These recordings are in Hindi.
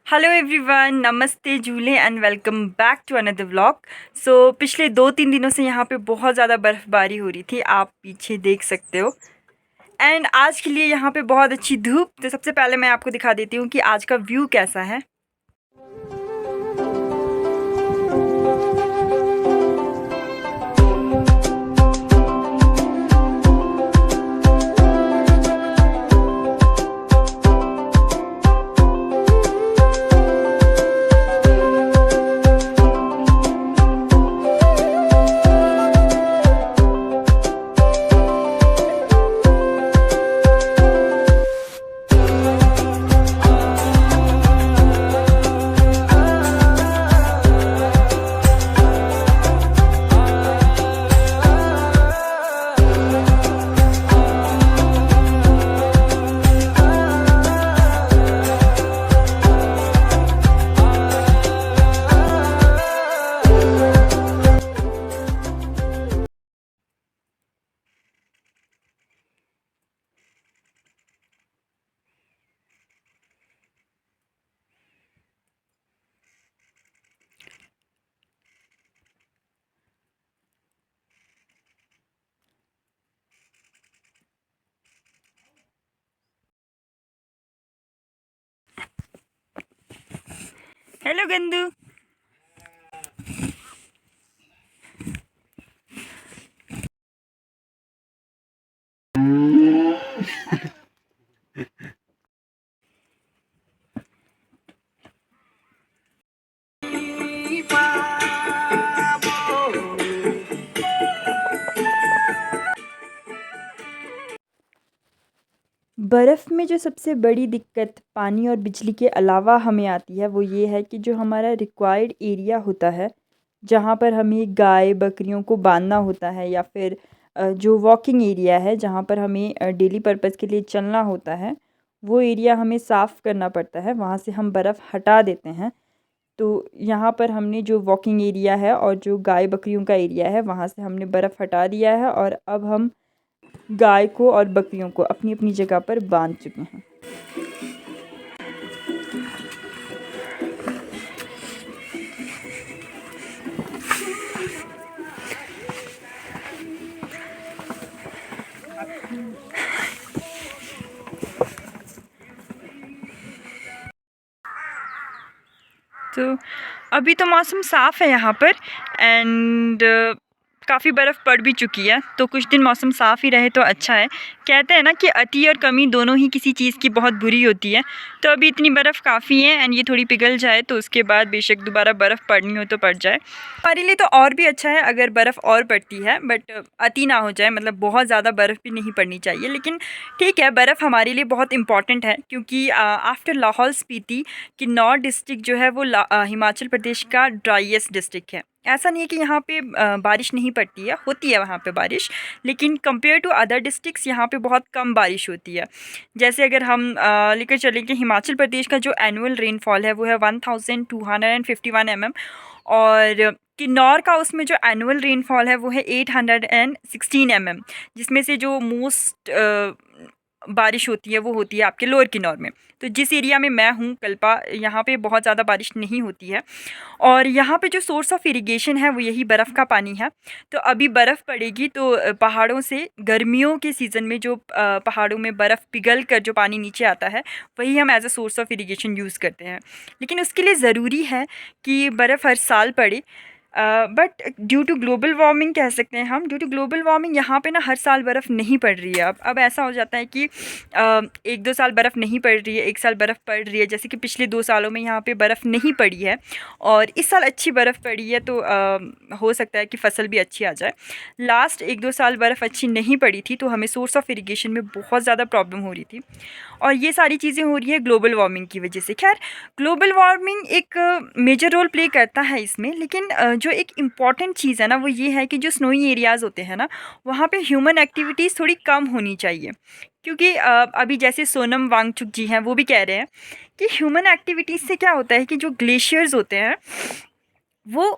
हेलो एवरीवन, नमस्ते झूले and welcome back to another vlog. So पिछले 2-3 दिनों से यहाँ पे बहुत ज़्यादा बर्फ़बारी हो रही थी, आप पीछे देख सकते हो। एंड आज के लिए यहाँ पे बहुत अच्छी धूप। तो सबसे पहले मैं आपको दिखा देती हूँ कि आज का व्यू कैसा है। हेलो गंदू। बर्फ़ में जो सबसे बड़ी दिक्कत पानी और बिजली के अलावा हमें आती है वो ये है कि जो हमारा रिक्वायर्ड एरिया होता है, जहाँ पर हमें गाय बकरियों को बांधना होता है या फिर जो वॉकिंग एरिया है जहाँ पर हमें डेली पर्पज़ के लिए चलना होता है, वो एरिया हमें साफ़ करना पड़ता है, वहाँ से हम बर्फ़ हटा देते हैं। तो यहाँ पर हमने जो वॉकिंग एरिया है और जो गाय बकरियों का एरिया है वहाँ से हमने बर्फ़ हटा दिया है और अब हम गाय को और बकरियों को अपनी अपनी जगह पर बांध चुके हैं। तो अभी तो मौसम साफ़ है यहाँ पर एंड काफ़ी बर्फ़ पड़ भी चुकी है, तो कुछ दिन मौसम साफ़ ही रहे तो अच्छा है। कहते हैं ना कि अति और कमी दोनों ही किसी चीज़ की बहुत बुरी होती है। तो अभी इतनी बर्फ़ काफ़ी है एंड ये थोड़ी पिघल जाए तो उसके बाद बेशक दोबारा बर्फ़ पड़नी हो तो पड़ जाए। हमारे लिए तो और भी अच्छा है अगर बर्फ़ और पड़ती है, बट अति ना हो जाए, मतलब बहुत ज़्यादा बर्फ़ भी नहीं पड़नी चाहिए। लेकिन ठीक है, बर्फ़ हमारे लिए बहुत इंपॉर्टेंट है क्योंकि आफ्टर लाहौल स्पीति किन्नौर डिस्ट्रिक्ट जो है वो हिमाचल प्रदेश का ड्राइएस्ट डिस्ट्रिक्ट है। ऐसा नहीं है कि यहाँ पे बारिश नहीं पड़ती है, होती है वहाँ पे बारिश, लेकिन कंपेयर टू अदर डिस्ट्रिक्ट्स यहाँ पे बहुत कम बारिश होती है। जैसे अगर हम लेकर चलें कि हिमाचल प्रदेश का जो एनुअल रेनफॉल है वो है 1251 mm और किन्नौर का उसमें जो एनुअल रेनफॉल है वो है 816 mm, जिसमें से जो मोस्ट बारिश होती है वो होती है आपके लोअर किन्नौर में। तो जिस एरिया में मैं हूँ कल्पा, यहाँ पे बहुत ज़्यादा बारिश नहीं होती है और यहाँ पे जो सोर्स ऑफ इरिगेशन है वो यही बर्फ़ का पानी है। तो अभी बर्फ़ पड़ेगी तो पहाड़ों से गर्मियों के सीज़न में जो पहाड़ों में बर्फ़ पिघल कर जो पानी नीचे आता है वही हम as a source of irrigation use करते हैं। लेकिन उसके लिए ज़रूरी है कि बर्फ़ हर साल पड़े। But due to global warming कह सकते हैं हम, ड्यू टू ग्लोबल वार्मिंग यहाँ पे ना हर साल बर्फ़ नहीं पड़ रही है। अब ऐसा हो जाता है कि 1-2 साल बर्फ़ नहीं पड़ रही है, 1 साल बर्फ़ पड़ रही है। जैसे कि पिछले 2 सालों में यहाँ पे बर्फ़ नहीं पड़ी है और इस साल अच्छी बर्फ़ पड़ी है, तो हो सकता है कि फ़सल भी अच्छी आ जाए। लास्ट 1-2 साल बर्फ़ अच्छी नहीं पड़ी थी तो हमें सोर्स ऑफ इरिगेशन में बहुत ज़्यादा प्रॉब्लम हो रही थी और ये सारी चीज़ें हो रही है ग्लोबल वार्मिंग की वजह से। खैर, ग्लोबल वार्मिंग एक मेजर रोल प्ले करता है इसमें, लेकिन जो एक इम्पॉर्टेंट चीज़ है ना वो ये है कि जो स्नोई एरियाज़ होते हैं ना वहाँ पे ह्यूमन एक्टिविटीज़ थोड़ी कम होनी चाहिए। क्योंकि अभी जैसे सोनम वांगचुक जी हैं वो भी कह रहे हैं कि ह्यूमन एक्टिविटीज़ से क्या होता है कि जो ग्लेशियर्स होते हैं वो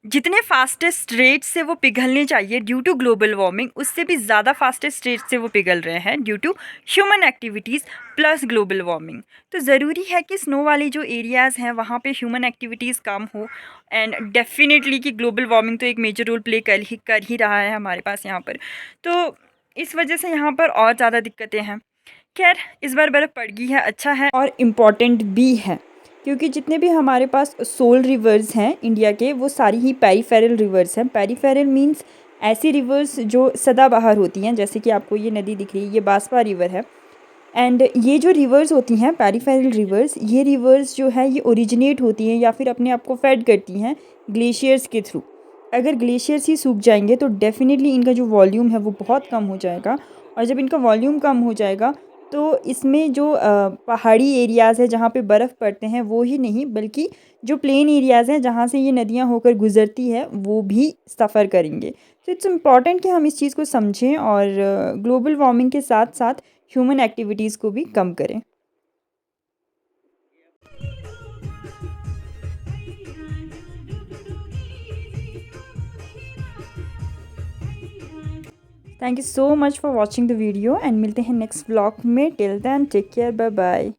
जितने फास्टेस्ट रेट से वो पिघलने चाहिए ड्यू टू ग्लोबल वार्मिंग, उससे भी ज़्यादा फास्टेस्ट रेट से वो पिघल रहे हैं due to human activities plus global warming. तो ज़रूरी है कि स्नो वाली जो एरियाज़ हैं वहाँ पे ह्यूमन एक्टिविटीज़ कम हो, एंड डेफिनेटली कि ग्लोबल वार्मिंग तो एक मेजर रोल प्ले कर ही रहा है हमारे पास यहाँ पर। तो इस वजह से यहाँ पर और ज़्यादा दिक्कतें हैं। खैर, इस बार बर्फ़ पड़ गई है, अच्छा है और इम्पॉर्टेंट भी है, क्योंकि जितने भी हमारे पास सोल रिवर्स हैं इंडिया के, वो सारी ही पेरिफेरल रिवर्स हैं। पेरिफेरल मींस ऐसी रिवर्स जो सदाबहार होती हैं, जैसे कि आपको ये नदी दिख रही है, ये बांसवा रिवर है। एंड ये जो रिवर्स होती हैं पेरिफेरल रिवर्स, ये रिवर्स जो है ये ओरिजिनेट होती हैं या फिर अपने आप को फेड करती हैं ग्लेशियर्स के थ्रू। अगर ग्लेशियर्स ही सूख जाएंगे तो डेफिनेटली इनका जो वॉल्यूम है वो बहुत कम हो जाएगा, और जब इनका वॉल्यूम कम हो जाएगा तो इसमें जो पहाड़ी एरियाज़ है जहाँ पे बर्फ़ पड़ते हैं वो ही नहीं, बल्कि जो प्लेन एरियाज़ हैं जहाँ से ये नदियाँ होकर गुज़रती है वो भी सफ़र करेंगे। तो इट्स इम्पॉर्टेंट कि हम इस चीज़ को समझें और ग्लोबल वार्मिंग के साथ साथ ह्यूमन एक्टिविटीज़ को भी कम करें। Thank you so much for watching the video, and मिलते हैं नेक्स्ट व्लॉग में। Till then take care, bye bye.